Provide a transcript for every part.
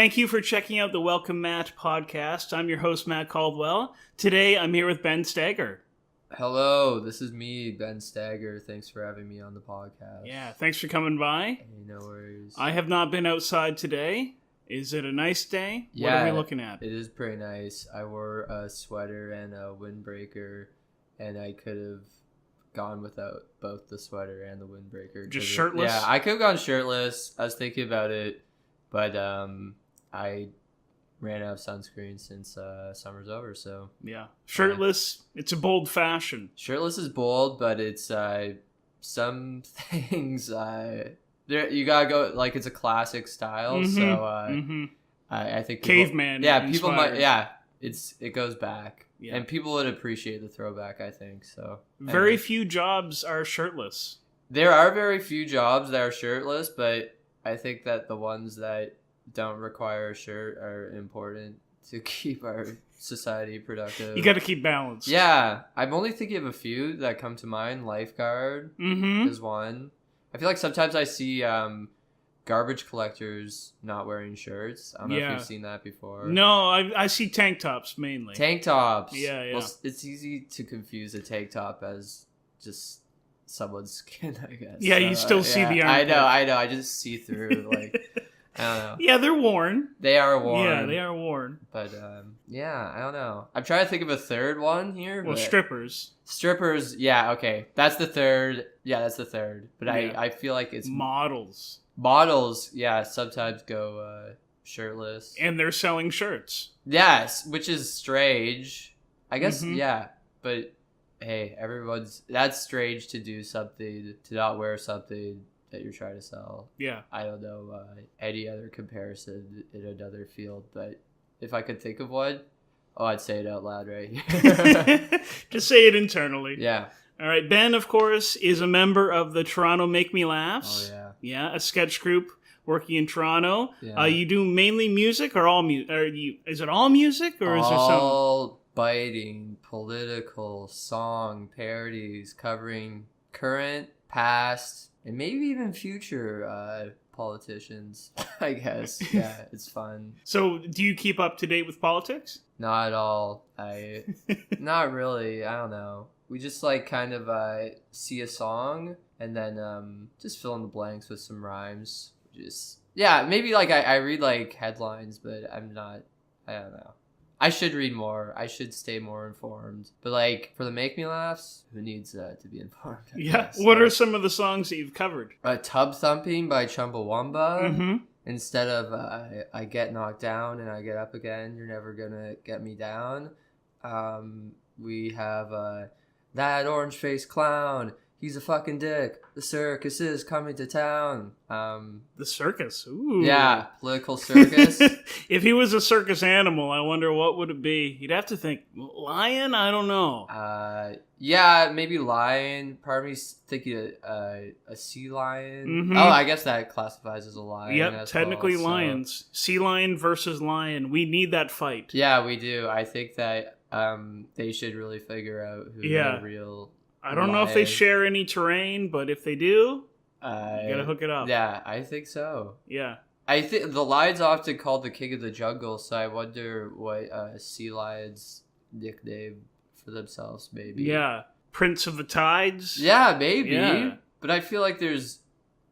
Thank you for checking out the Welcome Matt podcast. I'm your host, Matt Caldwell. Today, I'm here with Ben Stagger. Hello, this is me, Ben Stagger. Thanks for having me on the podcast. Yeah, thanks for coming by. Hey, no worries. I have not been outside today. Is it a nice day? Yeah, what are we looking at? It is pretty nice. I wore a sweater and a windbreaker, and I could have gone without both the sweater and the windbreaker. Just shirtless? Yeah, I could have gone shirtless. I was thinking about it, but I ran out of sunscreen since summer's over, so... Yeah. Shirtless, it's a bold fashion. Shirtless is bold, but it's some things... you gotta go, like, it's a classic style, so I think people, caveman people might, it goes back, yeah. And people would appreciate the throwback, I think, so. Very few jobs are shirtless. There are very few jobs that are shirtless, but I think that the ones that don't require a shirt are important to keep our society productive. You gotta keep balance. Yeah, I'm only thinking of a few that come to mind. Lifeguard is one. I feel like sometimes I see garbage collectors not wearing shirts. I don't know if you've seen that before. No, I see tank tops mainly. Tank tops. Yeah. Well, it's easy to confuse a tank top as just someone's skin, I guess. Yeah, you still see the armpit. I know. I just see through, like, I don't know. Yeah, they're worn. They are worn. Yeah, they are worn. But, I don't know. I'm trying to think of a third one here. Well, strippers. Strippers, yeah, okay. That's the third. Yeah, that's the third. But yeah. I feel like it's... Models. Models, yeah, sometimes go shirtless. And they're selling shirts. Yes, which is strange. I guess, yeah. But, hey, that's strange to do something, to not wear something that you're trying to sell. Yeah. I don't know any other comparison in another field, but if I could think of one, I'd say it out loud right here. Just say it internally. Yeah. All right. Ben, of course, is a member of the Toronto Make Me Laughs. Oh, yeah. Yeah, a sketch group working in Toronto. Yeah. You do mainly music or all music? Is it all music or is there some... All biting, political, song, parodies, covering current, past, and maybe even future politicians, I guess. Yeah, it's fun. So, do you keep up to date with politics? Not at all. Not really. I don't know. We just like kind of see a song and then just fill in the blanks with some rhymes. Maybe like I read like headlines, but I don't know. I should read more. I should stay more informed. But like for the Make Me Laughs, who needs to be informed? I guess. What are some of the songs that you've covered? Tub Thumping by Chumbawamba. Instead of I get knocked down and I get up again, you're never gonna get me down. We have that orange-faced clown. He's a fucking dick. The circus is coming to town. The circus. Ooh. Yeah, political circus. If he was a circus animal, I wonder what would it be. You'd have to think lion. I don't know. Yeah, maybe lion. Part of me's thinking a sea lion. Oh, I guess that classifies as a lion. Yep, technically lions. Sea lion versus lion. We need that fight. Yeah, we do. I think that they should really figure out who the real. I don't know if they share any terrain, but if they do, you gotta hook it up. Yeah, I think so. Yeah. I think the lion's often called the king of the jungle, so I wonder what sea lions nickname for themselves, maybe. Yeah. Prince of the Tides? Yeah, maybe. Yeah. But I feel like there's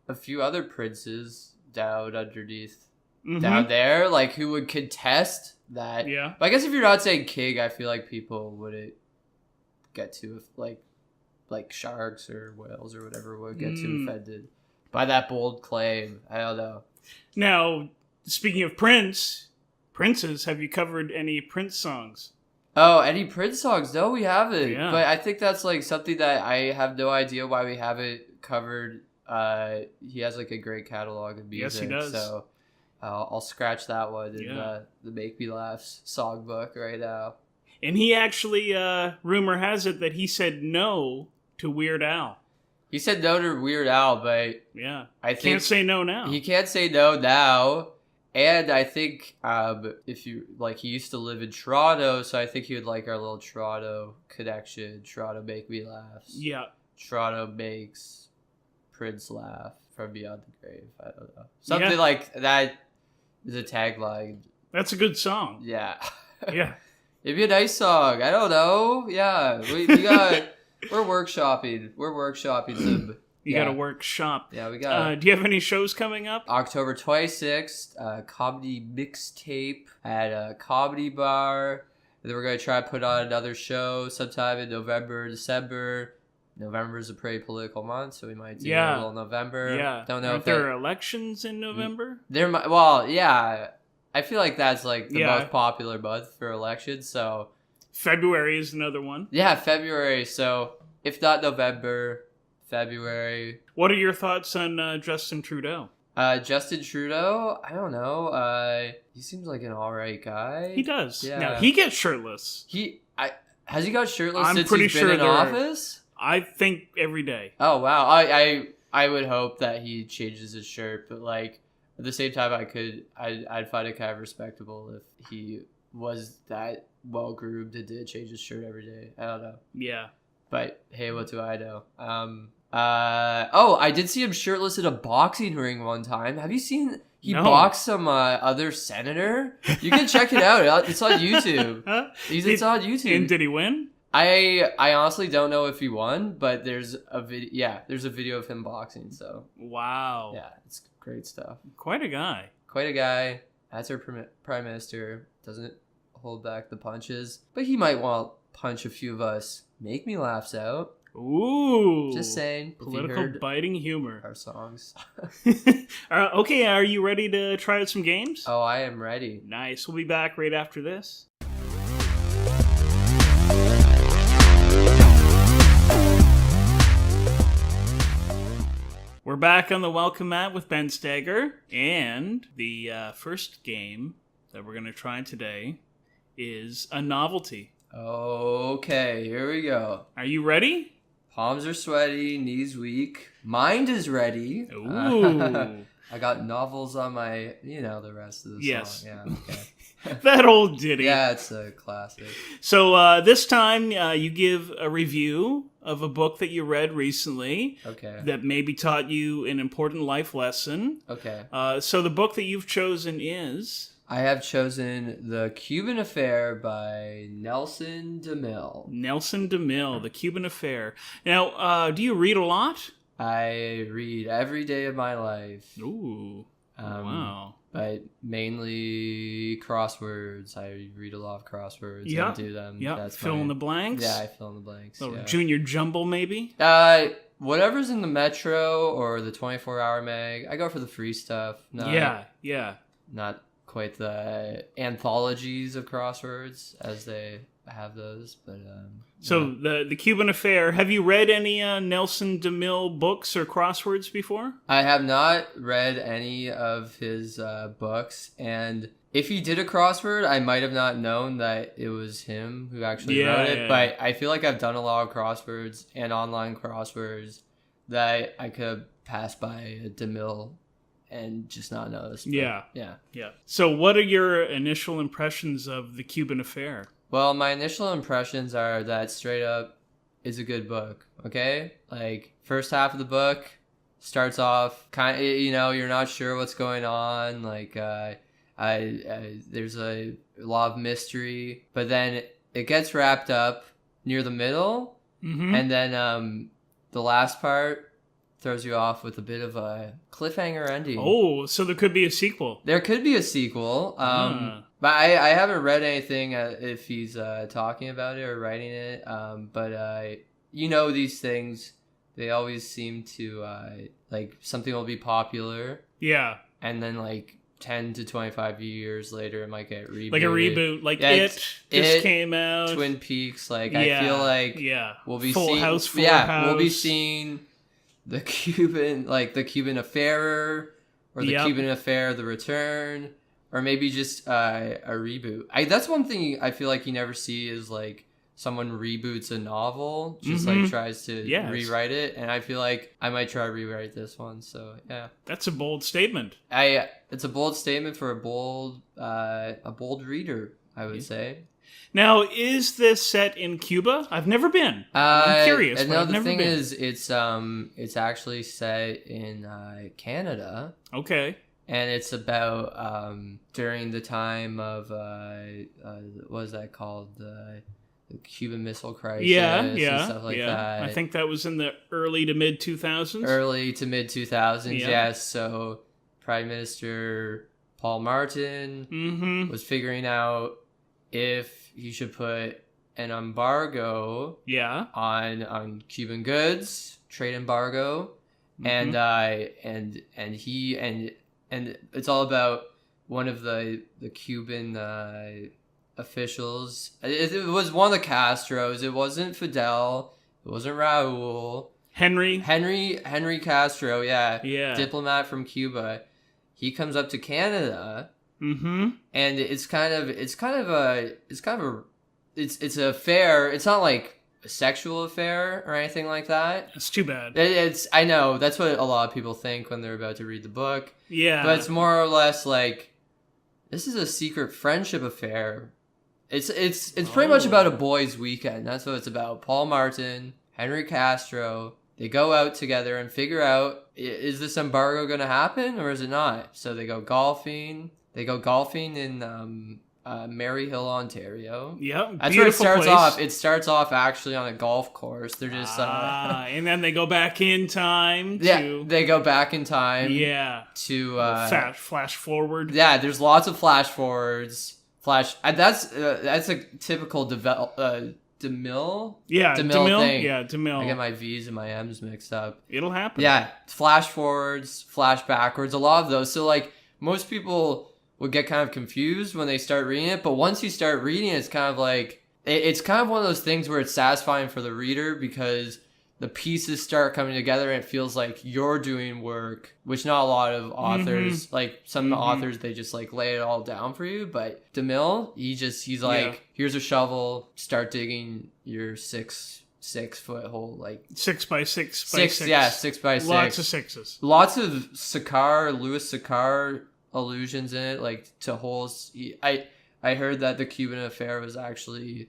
a few other princes down underneath, down there, like who would contest that. Yeah. But I guess if you're not saying king, I feel like people wouldn't get too, like sharks or whales or whatever would get too offended by that bold claim. I don't know. Now, speaking of princes, have you covered any Prince songs? Oh, any Prince songs? No, we haven't. Yeah. But I think that's like something that I have no idea why we haven't covered. He has like a great catalog of music. Yes, he does. So I'll scratch that one in the Make Me Laughs songbook right now. And he actually, rumor has it that he said no to Weird Al. He said no to Weird Al, but yeah, I think can't say no now. He can't say no now, and I think if you like, he used to live in Toronto, so I think he would like our little Toronto connection. Toronto Make Me Laughs. Yeah, Toronto makes Prince laugh from beyond the grave. I don't know, something like that. the tagline. That's a good song. Yeah. Yeah. It'd be a nice song. I don't know. Yeah. We got... We're workshopping. Some... You got to workshop. Yeah, we got... do you have any shows coming up? October 26th, comedy mixtape at a comedy bar. And then we're going to try to put on another show sometime in November, December. November is a pretty political month, so we might do a little November. Yeah. Don't know if there are elections in November? Well, yeah. I feel like that's like the most popular month for elections, so... February is another one. Yeah, February. So, if not November, February. What are your thoughts on Justin Trudeau? Justin Trudeau, I don't know. He seems like an alright guy. He does. Yeah. Now, he gets shirtless. Has he got shirtless I'm since pretty he's sure been in office? I think every day. Oh, wow. I would hope that he changes his shirt, but like at the same time I'd find it kind of respectable if he was that well groomed and did change his shirt every day. I don't know. Yeah. But hey, what do I know? I did see him shirtless in a boxing ring one time. Have you seen he boxed some other senator? You can check it out. It's on YouTube. It's on YouTube. And did he win? I honestly don't know if he won, but there's a video. Yeah, there's a video of him boxing. So wow. Yeah, it's great stuff. Quite a guy. Quite a guy. That's our prime minister. Doesn't hold back the punches, but he might want to punch a few of us. Make me laughs out. Ooh. Just saying. Political biting humor. Our songs. Okay, are you ready to try out some games? Oh, I am ready. Nice. We'll be back right after this. We're back on the welcome mat with Ben Steger, and the first game that we're going to try today is a novelty. Okay, here we go. Are you ready? Palms are sweaty, knees weak. Mind is ready. Ooh. I got novels on my, the rest of the song. Yeah, okay. That old ditty. Yeah, it's a classic. So this time you give a review of a book that you read recently. Okay. That maybe taught you an important life lesson. Okay. So the book that you've chosen is... I have chosen The Cuban Affair by Nelson DeMille. Nelson DeMille, The Cuban Affair. Now, do you read a lot? I read every day of my life. Ooh, wow. But mainly crosswords. I read a lot of crosswords and do them. Yeah, That's fill in the blanks? Yeah, I fill in the blanks. Junior Jumble, maybe? Whatever's in the Metro or the 24-hour mag. I go for the free stuff. Yeah. Not quite the anthologies of crosswords as they have those, but so the Cuban Affair, have you read any Nelson DeMille books or crosswords before? I have not read any of his books, and if he did a crossword I might have not known that it was him who actually wrote it. But I feel like I've done a lot of crosswords and online crosswords that I could pass by a DeMille and just not notice. Yeah. So what are your initial impressions of The Cuban Affair? Well, my initial impressions are that straight up is a good book, okay? Like, first half of the book starts off kind of, you're not sure what's going on. Like, there's a lot of mystery, but then it gets wrapped up near the middle, and then the last part throws you off with a bit of a cliffhanger ending. Oh, so there could be a sequel. There could be a sequel. But I haven't read anything if he's talking about it or writing it. But these things, they always seem to, like, something will be popular. Yeah. And then, like, 10 to 25 years later, it might get rebooted. Like a reboot. Like It just came out. Twin Peaks. Like, I feel like we'll be Full seeing... House. We'll be seeing... the Cuban Affair, or the Cuban Affair, The Return, or maybe just a reboot. That's one thing I feel like you never see is like someone reboots a novel, just like tries to rewrite it, and I feel like I might try to rewrite this one. So yeah, that's a bold statement. It's a bold statement for a bold reader, I would say. Now, is this set in Cuba? I've never been. I'm curious. No, the thing is, it's actually set in Canada. Okay. and it's about during the time of what is that called, the Cuban Missile Crisis, and stuff like that. I think that was in the early to mid 2000s. Early to mid 2000s, yes. So Prime Minister Paul Martin was figuring out if he should put an embargo on Cuban goods, trade embargo, and it's all about one of the Cuban officials. It was one of the Castros. It wasn't Fidel. It wasn't Raul. Henry Castro, diplomat from Cuba. He comes up to Canada, and it's an affair. It's not like a sexual affair or anything like that. That's too bad. I know that's what a lot of people think when they're about to read the book. Yeah, but it's more or less like this is a secret friendship affair. It's pretty much about a boys' weekend. That's what it's about. Paul Martin, Henry Castro, they go out together and figure out, is this embargo going to happen or is it not? So they go golfing. They go golfing in Maryhill, Ontario. Yep, that's where it starts off. It starts off actually on a golf course. They're just and then they go back in time. They go back in time. Yeah, to flash forward. Yeah, there's lots of flash forwards. That's a typical DeMille. Yeah, DeMille thing. Yeah, DeMille. I get my V's and my M's mixed up. It'll happen. Yeah, flash forwards, flash backwards, a lot of those. So like most people would get kind of confused when they start reading it, but once you start reading it, it's kind of like it's kind of one of those things where it's satisfying for the reader because the pieces start coming together and it feels like you're doing work, which not a lot of authors, like some authors, they just like lay it all down for you. But DeMille, he's like, here's a shovel, start digging your 6 foot hole, like 6 by 6 by 6. Yeah, 6 by 6. Lots of sixes. Lots of Louis Sakar allusions in it, like to holes. I heard that the Cuban Affair was actually...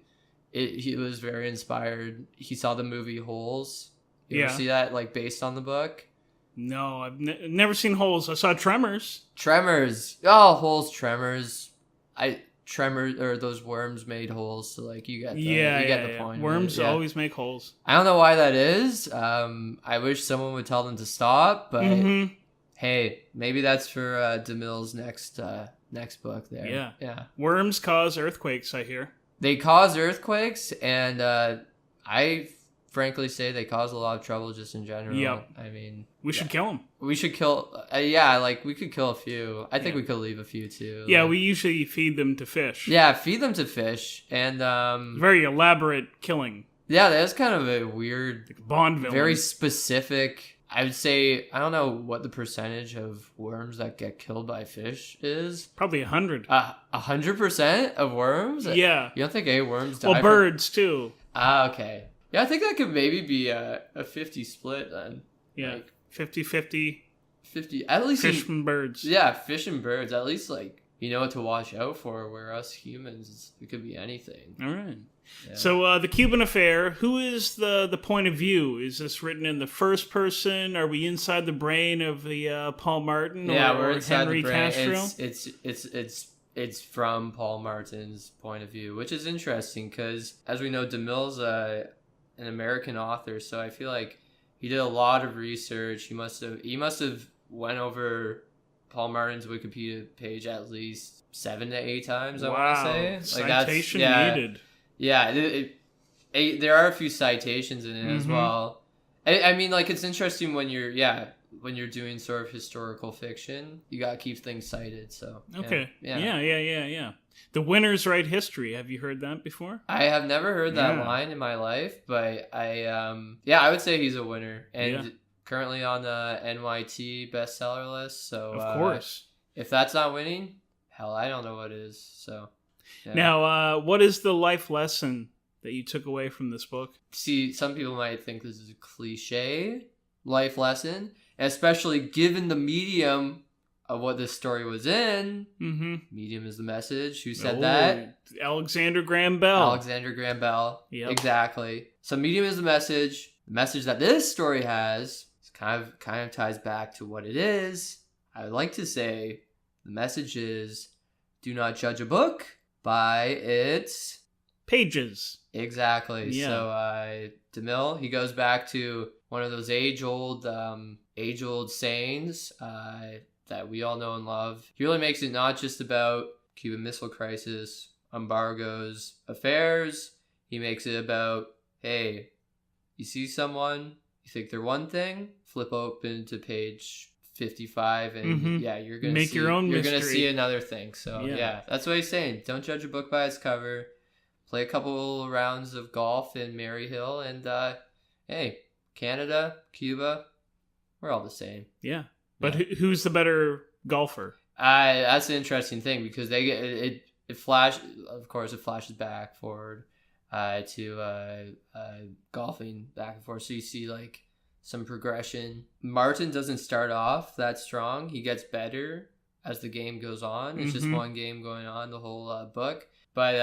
he was very inspired. He saw the movie Holes. You ever see that, like, based on the book? No, I've never seen Holes. I saw Tremors. Oh, Holes, Tremors. Tremors, or those worms made holes, so, like, you get the point. Worms always make holes. I don't know why that is. I wish someone would tell them to stop, but hey, maybe that's for DeMille's next book there. Yeah. Worms cause earthquakes, I hear. They cause earthquakes, and I frankly say they cause a lot of trouble just in general. Yep. I mean... We should kill them. We should kill... we could kill a few. I think we could leave a few, too. Yeah, we usually feed them to fish. Yeah, feed them to fish, and... very elaborate killing. Yeah, that's kind of a weird... Like Bond villain. Very specific... I would say, I don't know what the percentage of worms that get killed by fish is. Probably 100. 100% of worms? Yeah. You don't think any worms die? Well, birds, too. Okay. Yeah, I think that could maybe be a 50 split then. Yeah, like 50-50. 50, at least... Fish and birds. Yeah, fish and birds. At least, like, you know what to watch out for, where us humans, it could be anything. All right. Yeah. So the Cuban Affair, who is the point of view? Is this written in the first person? Are we inside the brain of the Paul Martin we're inside Henry the brain. Castro? It's from Paul Martin's point of view, which is interesting because, as we know, DeMille's an American author, so I feel like he did a lot of research. He must have went over Paul Martin's Wikipedia page at least 7 to 8 times. I want to say, like, citation needed. Yeah, there are a few citations in it as well. I mean, like, it's interesting when you're doing sort of historical fiction, you gotta keep things cited. So okay, yeah. The winners write history. Have you heard that before? I have never heard that line in my life, but I would say he's a winner and currently on the NYT bestseller list. So of course, if that's not winning, hell, I don't know what is. So. Yeah. Now, what is the life lesson that you took away from this book? See, some people might think this is a cliche life lesson, especially given the medium of what this story was in. Medium is the message. Who said that? Alexander Graham Bell. Yep. Exactly. So medium is the message. The message that this story has kind of ties back to what it is. I would like to say the message is, do not judge a book by its pages. Exactly. Yeah. So DeMille, he goes back to one of those age-old sayings that we all know and love. He really makes it not just about Cuban Missile Crisis, embargoes, affairs. He makes it about, hey, you see someone, you think they're one thing, flip open to page 55 and you're gonna make your own you're mystery. gonna see another thing. So yeah, that's what he's saying. Don't judge a book by its cover. Play a couple rounds of golf in Maryhill, and hey, Canada, Cuba, we're all the same. Yeah, but who's the better golfer? That's an interesting thing because they get it flashes back forward to golfing back and forth. So you see like some progression. Martin doesn't start off that strong. He gets better as the game goes on. It's just one game going on the whole book. But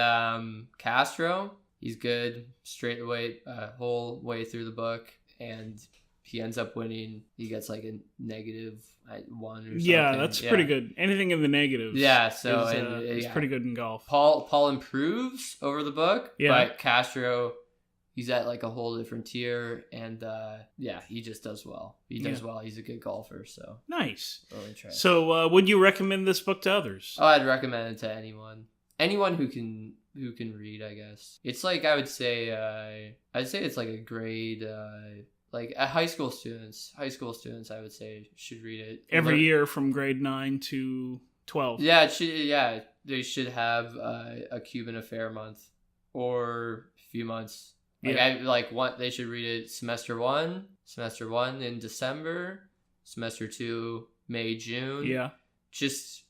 Castro, he's good straight away, whole way through the book, and he ends up winning. He gets like a -1 or something. Yeah, that's pretty good. Anything in the negatives. Yeah, so is pretty good in golf. Paul improves over the book, yeah. But Castro, he's at like a whole different tier, and he just does well. He does well. He's a good golfer, so nice. Really try. So, would you recommend this book to others? Oh, I'd recommend it to anyone who can read. I guess it's like I'd say it's like a grade. Like high school students, I would say should read it every year from grade 9 to 12. Yeah, it should. Yeah, they should have a Cuban Affair month or a few months. They should read it semester one in December, semester 2 May, June. Yeah, just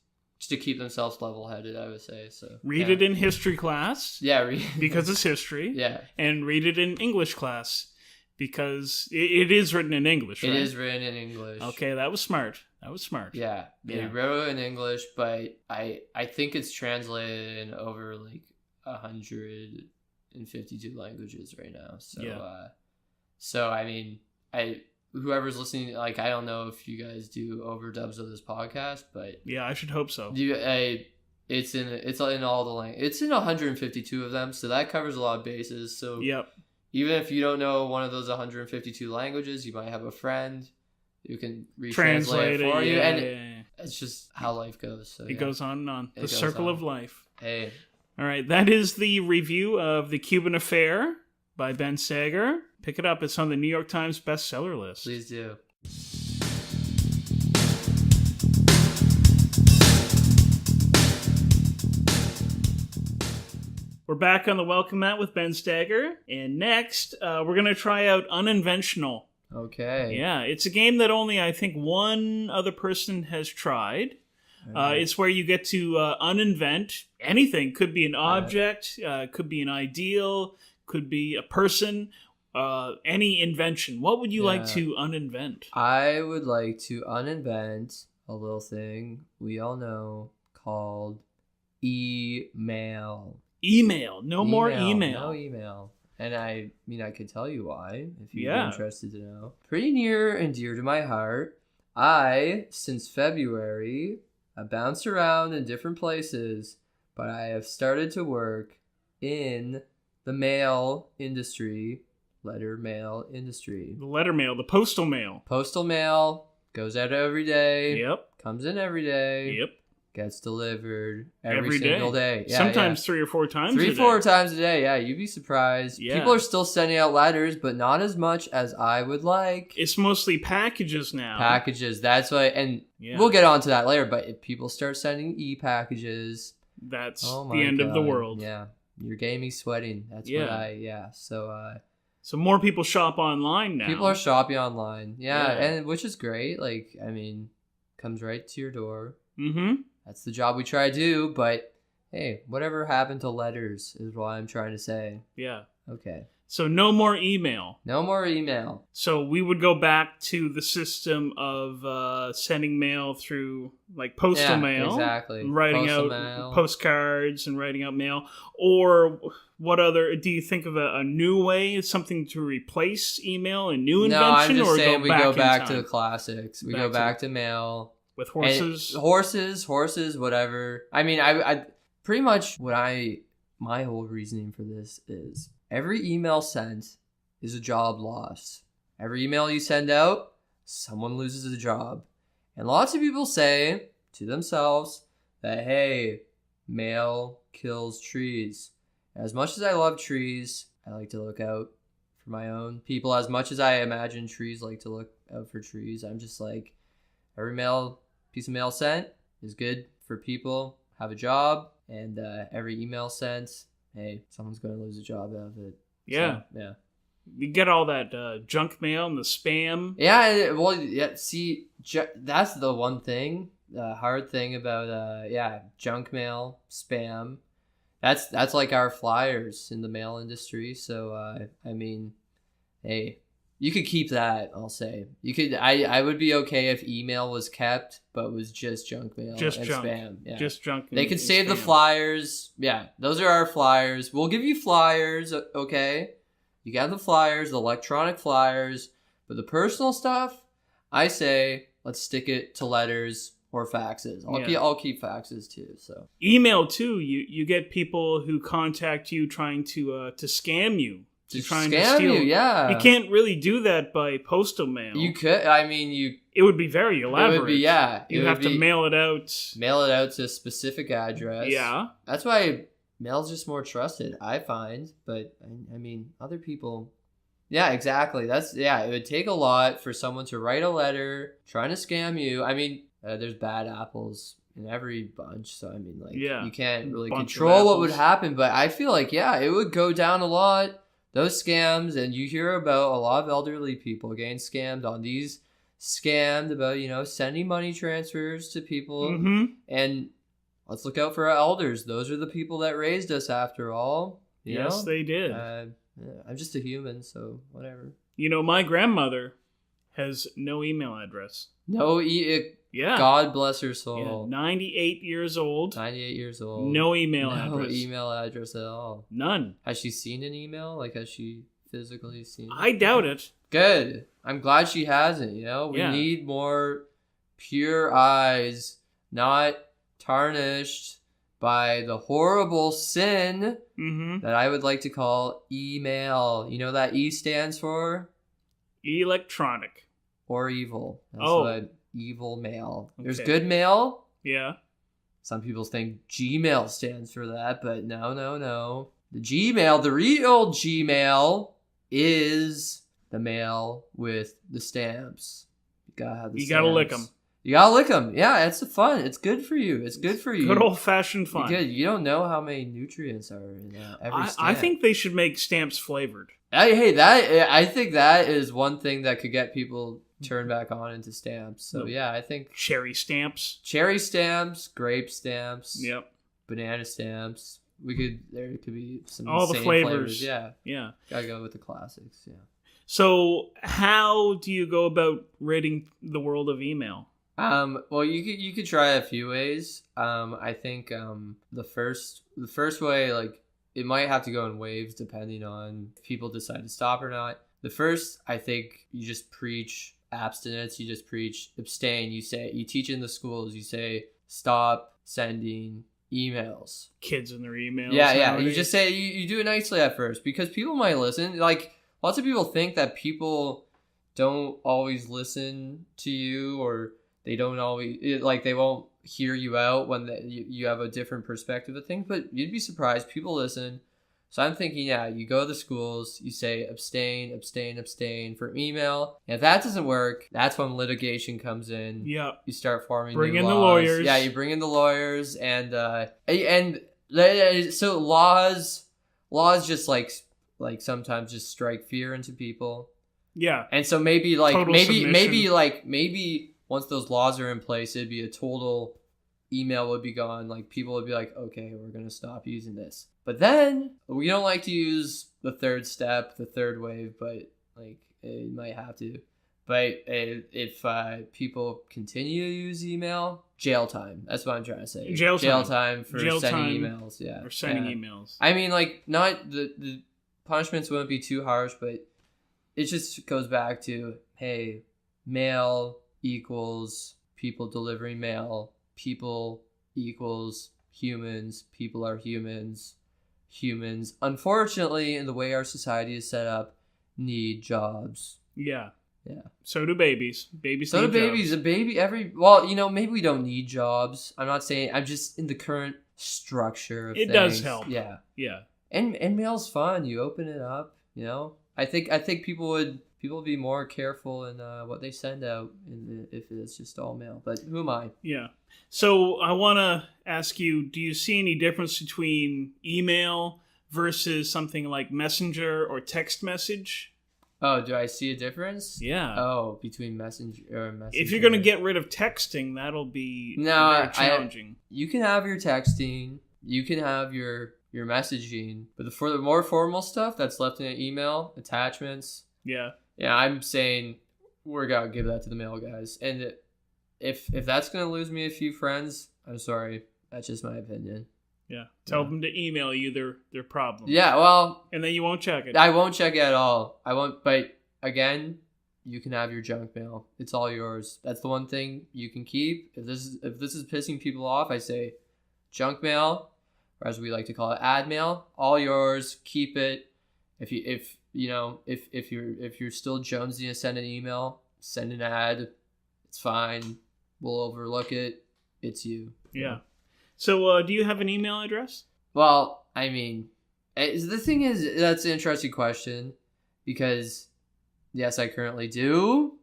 to keep themselves level-headed, I would say. So read it in history class. Yeah, because it's history. Yeah, and read it in English class. Because it is written in English, right? It is written in English. Okay, that was smart. Yeah, they wrote it in English, but I think it's translated in over like 152 languages right now. So so I mean, whoever's listening, like I don't know if you guys do overdubs of this podcast, but yeah, I should hope so. It's in all the languages. It's in 152 of them, so that covers a lot of bases. So yep. Even if you don't know one of those 152 languages, you might have a friend who can translate it for you. And it's just how life goes. So it goes on and on. The circle of life. Hey. All right. That is the review of The Cuban Affair by Ben Sager. Pick it up. It's on the New York Times bestseller list. Please do. We're back on the welcome mat with Ben Stager, and next we're going to try out Unventional. Okay. Yeah, it's a game that only I think one other person has tried. It's where you get to uninvent anything. Could be an object, could be an ideal, could be a person, any invention. What would you like to uninvent? I would like to uninvent a little thing we all know called email. No more email. No email. And I mean, I could tell you why, if you're interested to know. Pretty near and dear to my heart. Since February, I bounced around in different places, but I have started to work in the mail industry, letter mail industry. The letter mail, the postal mail. Postal mail goes out every day. Yep. Comes in every day. Yep. Gets delivered every single day. Yeah, sometimes 3 or 4 times 4 times a day. Yeah, you'd be surprised. Yeah. People are still sending out letters, but not as much as I would like. It's mostly packages now. That's why, and we'll get onto that later, but if people start sending e-packages, that's the end of the world. Yeah, you're getting me sweating. That's so more people shop online now. People are shopping online. Yeah, and which is great. Like, I mean, comes right to your door. Mm-hmm. That's the job we try to do, but hey, whatever happened to letters is what I'm trying to say. Yeah. Okay. So no more email. No more email. So we would go back to the system of sending mail through like postal mail. Exactly. Writing postal out mail. Postcards and writing out mail. Or what other, do you think of a new way, something to replace email, a new invention? No, I'm just or saying we go back to the time? classics. We go back to mail. With horses? Horses, whatever. I mean, I pretty much my whole reasoning for this is every email sent is a job lost. Every email you send out, someone loses a job. And lots of people say to themselves that, hey, mail kills trees. As much as I love trees, I like to look out for my own people. As much as I imagine trees like to look out for trees, I'm just like, every piece of mail sent is good for people, have a job, and every email sent, hey, someone's going to lose a job out of it. Yeah. So, yeah. You get all that junk mail and the spam. Yeah, well, yeah. See, that's the one thing, the hard thing about junk mail, spam. That's like our flyers in the mail industry. So I mean, hey, you could keep that. I'll say you could. I would be okay if email was kept, but was just junk mail and spam. Yeah, just junk. They could save the flyers. Yeah, those are our flyers. We'll give you flyers. Okay. You got the flyers, the electronic flyers, but the stuff, I say, let's stick it to letters or faxes. I'll keep faxes too. So email too. You get people who contact you trying to scam you. Trying to steal you. Yeah. You can't really do that by postal mail. You could. I mean, It would be very elaborate. It would be, yeah. You have to mail it out. Mail it out to a specific address. Yeah. That's why mail's just more trusted, I find. But, I mean, other people... Yeah, exactly. It would take a lot for someone to write a letter trying to scam you. I mean, there's bad apples in every bunch. So, I mean, you can't really control what would happen. But I feel like, it would go down a lot. Those scams, and you hear about a lot of elderly people getting scammed on these, scammed about, sending money transfers to people. Mm-hmm. And... let's look out for our elders. Those are the people that raised us, after all. Yes, they did. I'm just a human, so whatever. My grandmother has no email address. Yeah. God bless her soul. Yeah, 98 years old. 98 years old. No email address. No email address at all. None. Has she seen an email? Has she physically seen it? I doubt it. Good. I'm glad she hasn't, We need more pure eyes, not tarnished by the horrible sin that I would like to call email. You know that E stands for? Electronic. Or evil. That's what evil mail. Okay. There's good mail. Yeah. Some people think Gmail stands for that, but no. The Gmail, the real Gmail, is the mail with the stamps. You gotta have the stamps. You gotta lick them. You gotta lick them. Yeah, it's fun. It's good for you. It's good for you. Good old-fashioned fun. Good. You don't know how many nutrients are in every stamp. I think they should make stamps flavored. I think that is one thing that could get people turned back on into stamps. So, I think... cherry stamps. Cherry stamps, grape stamps. Yep. Banana stamps. There could be some all the flavors. Yeah. Yeah. Gotta go with the classics, yeah. So, how do you go about ridding the world of email? Well, you could try a few ways. I think the first way, it might have to go in waves depending on if people decide to stop or not. The first, I think, you just preach abstinence. You just preach abstain. You teach in the schools. You say stop sending emails. Kids in their emails. Yeah. Nowadays. You just say you do it nicely at first because people might listen. Lots of people think that people don't always listen to you, or they don't always they won't hear you out when you have a different perspective of things, but you'd be surprised. People listen. So I'm thinking, you go to the schools, you say abstain from email. And if that doesn't work, that's when litigation comes in. Yeah. You start forming bring new in laws. the lawyers. Yeah, you bring in the lawyers, and so laws just sometimes just strike fear into people. Yeah. And so maybe once those laws are in place, it'd be a total email would be gone. People would be like, okay, we're going to stop using this. But then we don't like to use the third step, the third wave, but it might have to. But if people continue to use email, jail time. That's what I'm trying to say. Jail time for sending emails. Yeah. For sending emails. I mean, not the punishments wouldn't be too harsh, but it just goes back to, hey, mail equals people delivering mail. People equals humans. People are humans. Humans, unfortunately, in the way our society is set up, need jobs. Yeah. Yeah. So do babies. Babies So need do babies. jobs. A baby, well, maybe we don't need jobs. I'm not saying, I'm just in the current structure of It things. does help. Yeah. Yeah. And mail's fun. You open it up, I think people would be more careful in what they send out if it's just all mail. But who am I? Yeah. So I want to ask you, do you see any difference between email versus something like Messenger or text message? Oh, do I see a difference? Yeah. Oh, between messenger or messenger. If you're going to get rid of texting, that'll be very challenging. You can have your texting, you can have your messaging, but for the more formal stuff that's left in an email, attachments. Yeah. Yeah, I'm saying we're gonna give that to the mail guys. And if that's gonna lose me a few friends, I'm sorry. That's just my opinion. Yeah. Tell them to email you their problem. Yeah, well, and then you won't check it. I won't check it at all. I won't. But again, you can have your junk mail. It's all yours. That's the one thing you can keep. If this is pissing people off, I say junk mail, or as we like to call it, ad mail. All yours. Keep it. If you're still jonesing to send an email, send an ad. It's fine. We'll overlook it. It's you. Yeah. So, do you have an email address? Well, I mean, the thing is, that's an interesting question because, yes, I currently do.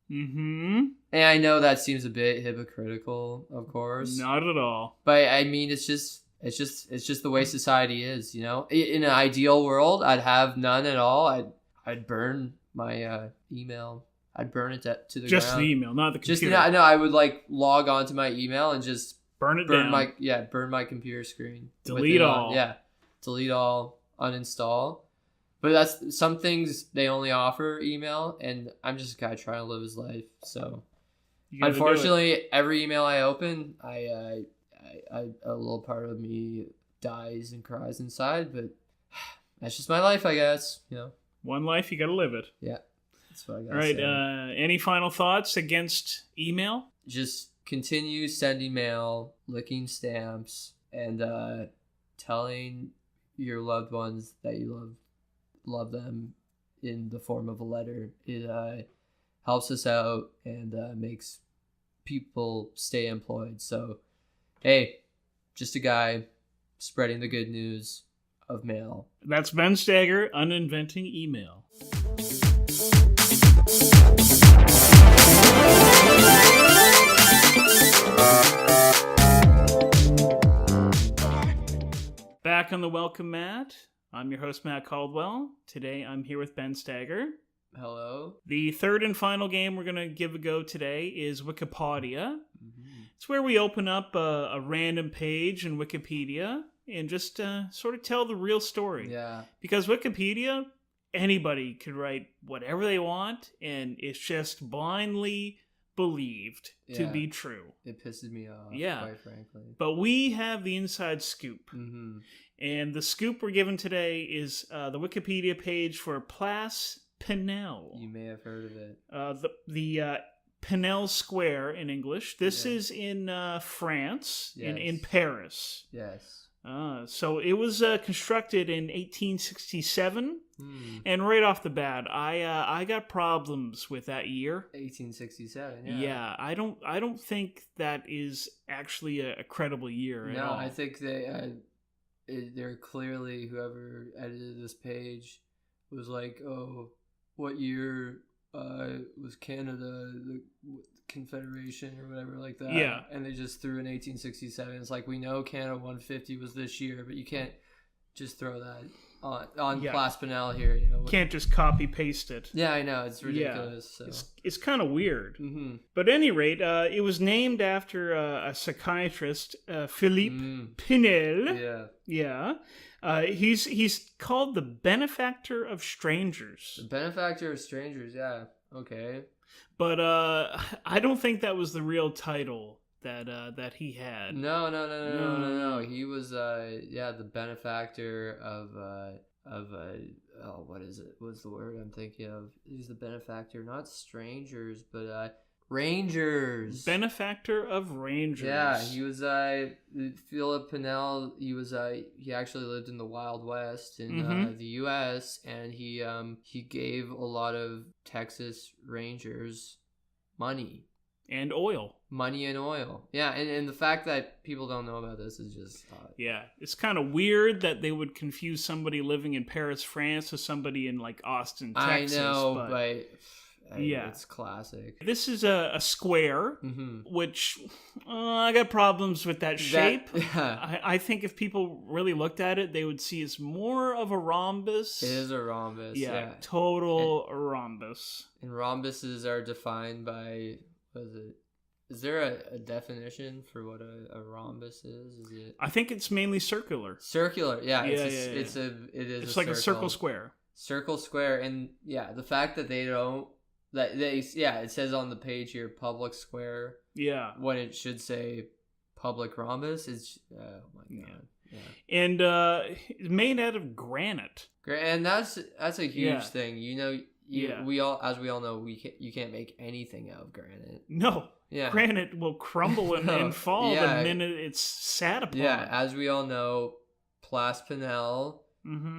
Mm-hmm. And I know that seems a bit hypocritical, of course. Not at all. But I mean, it's just the way society is, In an ideal world, I'd have none at all. I'd burn my email. I'd burn it to the ground. Just the email, not the computer. I would log on to my email and just burn down. Burn my computer screen. Delete all. Delete all. Uninstall. But that's some things they only offer email, and I'm just a guy trying to live his life. So, unfortunately, every email I open, I a little part of me dies and cries inside. But that's just my life, I guess. One life, you got to live it. Yeah, that's what I got. All right. Any final thoughts against email? Just continue sending mail, licking stamps, and telling your loved ones that you love them in the form of a letter. It helps us out and makes people stay employed. So, hey, just a guy spreading the good news of mail. That's Ben Stagger, Uninventing Email. Back on the welcome mat. I'm your host, Matt Caldwell. Today I'm here with Ben Stagger. Hello. The third and final game we're going to give a go today is Wikipodia. Mm-hmm. It's where we open up a random page in Wikipedia and just sort of tell the real story. Yeah. Because Wikipedia, anybody could write whatever they want, and it's just blindly believed to be true. It pisses me off, quite frankly. But we have the inside scoop. Mm-hmm. And the scoop we're given today is the Wikipedia page for Place Pinel. You may have heard of it. The Pinel Square in English. This is in France, in Paris. Yes. So it was constructed in 1867. And right off the bat, I got problems with that year. 1867. Yeah. Yeah, I don't think that is actually a credible year at all. No, I think they're clearly, whoever edited this page was like, oh, what year was Canada the Confederation or whatever like that? Yeah. And they just threw in 1867. It's like, we know Canada 150 was this year, but you can't just throw that on Place Pinel here. Can't just copy paste it. Yeah, I know, it's ridiculous. Yeah. So. It's kind of weird. Mm-hmm. But at any rate, it was named after a psychiatrist, Philippe Pinel. Yeah. Yeah. He's called the benefactor of strangers. The benefactor of strangers. Yeah. Okay. But I don't think that was the real title that he had. No. He was the benefactor of what is it? What's the word I'm thinking of? He's the benefactor, not strangers, but Rangers. Benefactor of Rangers. Yeah, he was Philip Pinel. He actually lived in the Wild West in the U.S. and he gave a lot of Texas Rangers money and oil. Yeah, and the fact that people don't know about this is just yeah, it's kind of weird that they would confuse somebody living in Paris, France with somebody in like Austin, Texas. I know, but yeah, it's classic. This is a square, which I got problems with that shape. I think if people really looked at it, they would see it's more of a rhombus. It is a rhombus. Yeah. Total rhombus. And rhombuses are defined by, what is it? Is there a definition for what a rhombus is? Is it? I think it's mainly circular. Circular, yeah. It's like a circle square. Circle square, and yeah, the fact that they don't. It says on the page here public square. Yeah. When it should say public rhombus. It's oh my god. Yeah. And it's made out of granite. And that's a huge thing. We all know you can't make anything out of granite. No. Yeah. Granite will crumble and fall the minute it's sat upon. Yeah, as we all know, Place Pinel.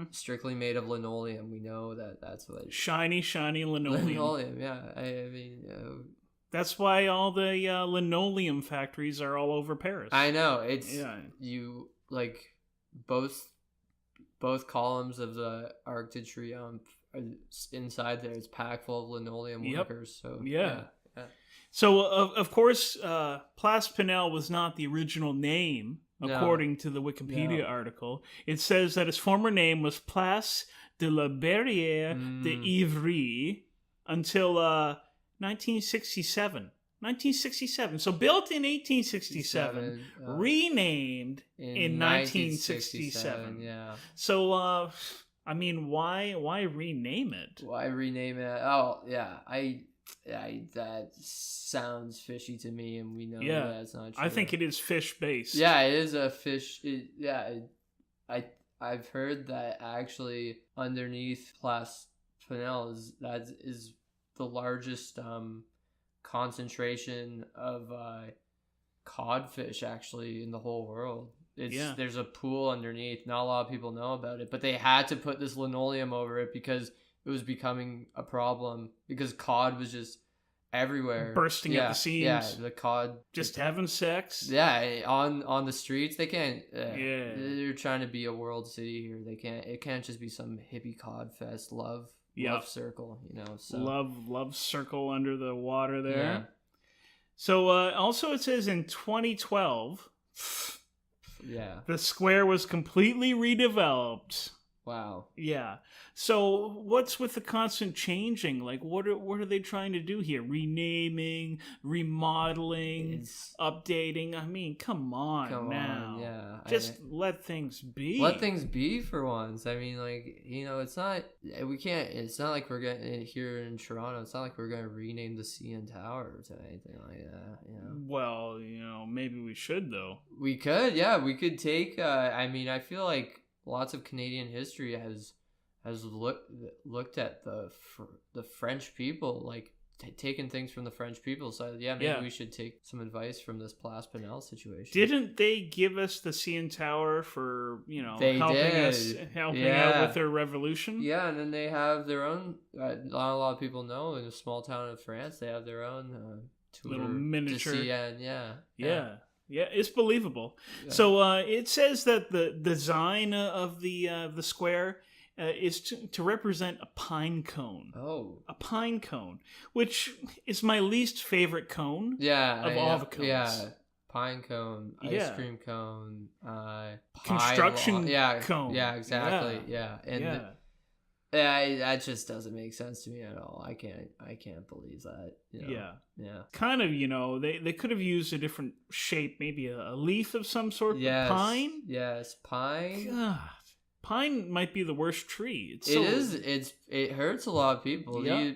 Strictly made of linoleum. We know that's what shiny linoleum. Linoleum, yeah. I mean, that's why all the linoleum factories are all over Paris. I know it's you like both columns of the Arc de Triomphe inside there. It's packed full of linoleum workers. So yeah. So of course, Place Pinel was not the original name. According to the Wikipedia article, it says that its former name was Place de la Barrière d'Ivry until 1967. 1967. So built in 1867, renamed in 1967. Yeah. So, I mean, why rename it? Why rename it? Oh, yeah. That sounds fishy to me, and we know that's not true. I think it is fish based. Yeah, it is a fish. I've heard that actually underneath Place Pinel is the largest concentration of codfish actually in the whole world. There's a pool underneath. Not a lot of people know about it, but they had to put this linoleum over it because it was becoming a problem because cod was just everywhere, bursting at the seams. Yeah, the cod just having sex. Yeah, on the streets. They can't. They're trying to be a world city here. They can't. It can't just be some hippie cod fest. Love circle. So love circle under the water there. Yeah. So also it says in 2012. Yeah. The square was completely redeveloped. Wow. Yeah. So what's with the constant changing? Like, what are they trying to do here? Renaming, remodeling, updating. I mean, come on now. Yeah. Just let things be. Let things be for once. I mean, like, it's not. It's not like we're getting here in Toronto. It's not like we're going to rename the CN Tower to anything like that. Well, maybe we should though. We could. Yeah, we could take. I mean, I feel like lots of Canadian history has looked at the French people, like taken things from the French people. So maybe we should take some advice from this Place Pinel situation. Didn't they give us the CN Tower for helping out with their revolution? Yeah, and then they have their own. Not a lot of people know in a small town of France they have their own little miniature. Yeah, it's believable. Yeah. So it says that the design of the square is to represent a pine cone. Oh. A pine cone, which is my least favorite cone of all the cones. Yeah. Pine cone, ice cream cone, construction cone. Yeah, exactly. Yeah. And that just doesn't make sense to me at all. I can't believe that. Yeah. Kind of, they could have used a different shape, maybe a leaf of some sort. Yes. Pine. Yes, pine. God, pine might be the worst tree. It hurts a lot of people. Yeah.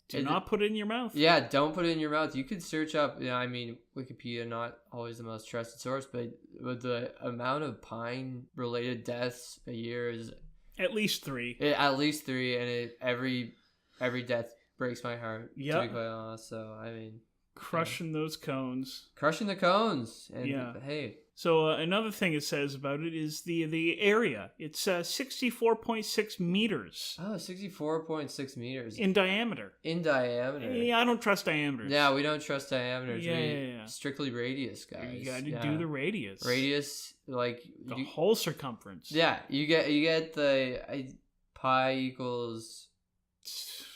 Do not put it in your mouth. Yeah, don't put it in your mouth. You could search up. I mean, Wikipedia not always the most trusted source, but with the amount of pine-related deaths a year is. At least 3. And every death breaks my heart. To be quite honest, so I mean, Crushing those cones. Crushing the cones. And Yeah. hey. So another thing it says about it is the area. It's 64.6 meters. Oh, 64.6 meters. In diameter. In diameter. Yeah, I don't trust diameters. Yeah, we don't trust diameters. Yeah. Strictly radius, guys. You got to do the radius. Radius, like... The whole circumference. Yeah, you get the pi equals...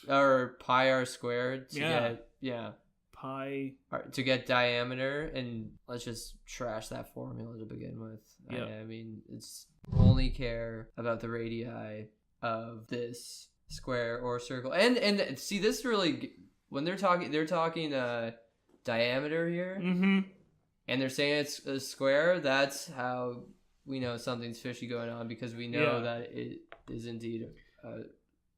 Or pi r squared to get... Pi... To get diameter, and let's just trash that formula to begin with. Yep. I mean, it's only care about the radii of this square or circle. And see, this really... When they're talking diameter here, Mm-hmm. and they're saying it's a square, that's how we know something's fishy going on, because we know that it is indeed a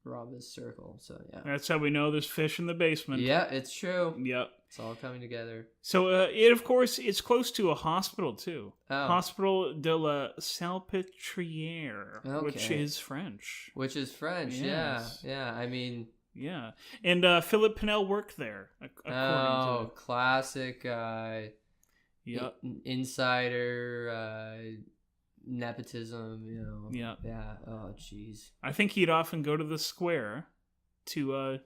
rhombus circle. So yeah, That's how we know there's fish in the basement. yeah, it's true. Yep. It's all coming together. So it, of course, it's close to a hospital, too. Oh. Hospital de la Salpêtrière, which Okay. is French. Which is French, Yes. yeah. I mean, Yeah. And Philip Pinel worked there, according to... classic Yep. insider nepotism, you know. Yeah. Yeah. Oh, jeez. I think he'd often go to the square to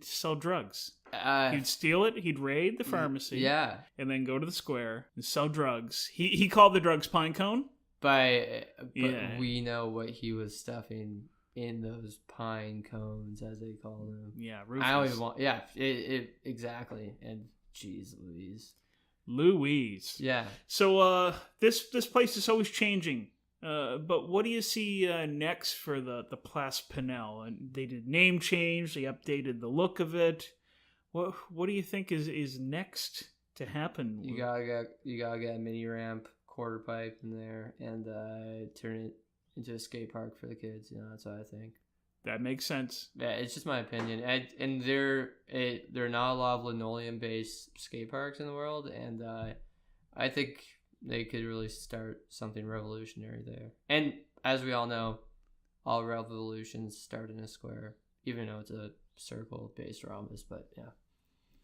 sell drugs. He'd steal it, he'd raid the pharmacy, Yeah. and then go to the square and sell drugs. He called the drugs pine cone. But Yeah. we know what he was stuffing in those pine cones, as they call them. Yeah, Rufus. I don't even want... Yeah, it exactly. And jeez Louise. Yeah. So this place is always changing. But what do you see next for the Place Pinel? And they did name change. They updated the look of it. What do you think is next to happen? You gotta get a mini ramp, quarter pipe in there, and turn it into a skate park for the kids. You know, that's what I think. That makes sense. Yeah, it's just my opinion. And there are not a lot of linoleum-based skate parks in the world, and I think they could really start something revolutionary there. And as we all know, all revolutions start in a square, even though it's a circle-based rhombus. But yeah,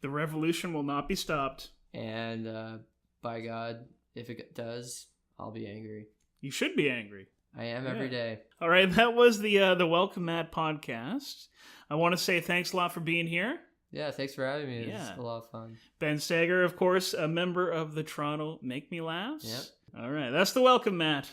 The revolution will not be stopped. and by God, if it does, I'll be angry. You should be angry. I am every day. All right, that was the Welcome Matt podcast. I want to say thanks a lot for being here. Yeah, thanks for having me. It was Yeah. a lot of fun. Ben Stager, of course, a member of the Toronto Make Me Laughs. Yep. All right, that's the Welcome Matt.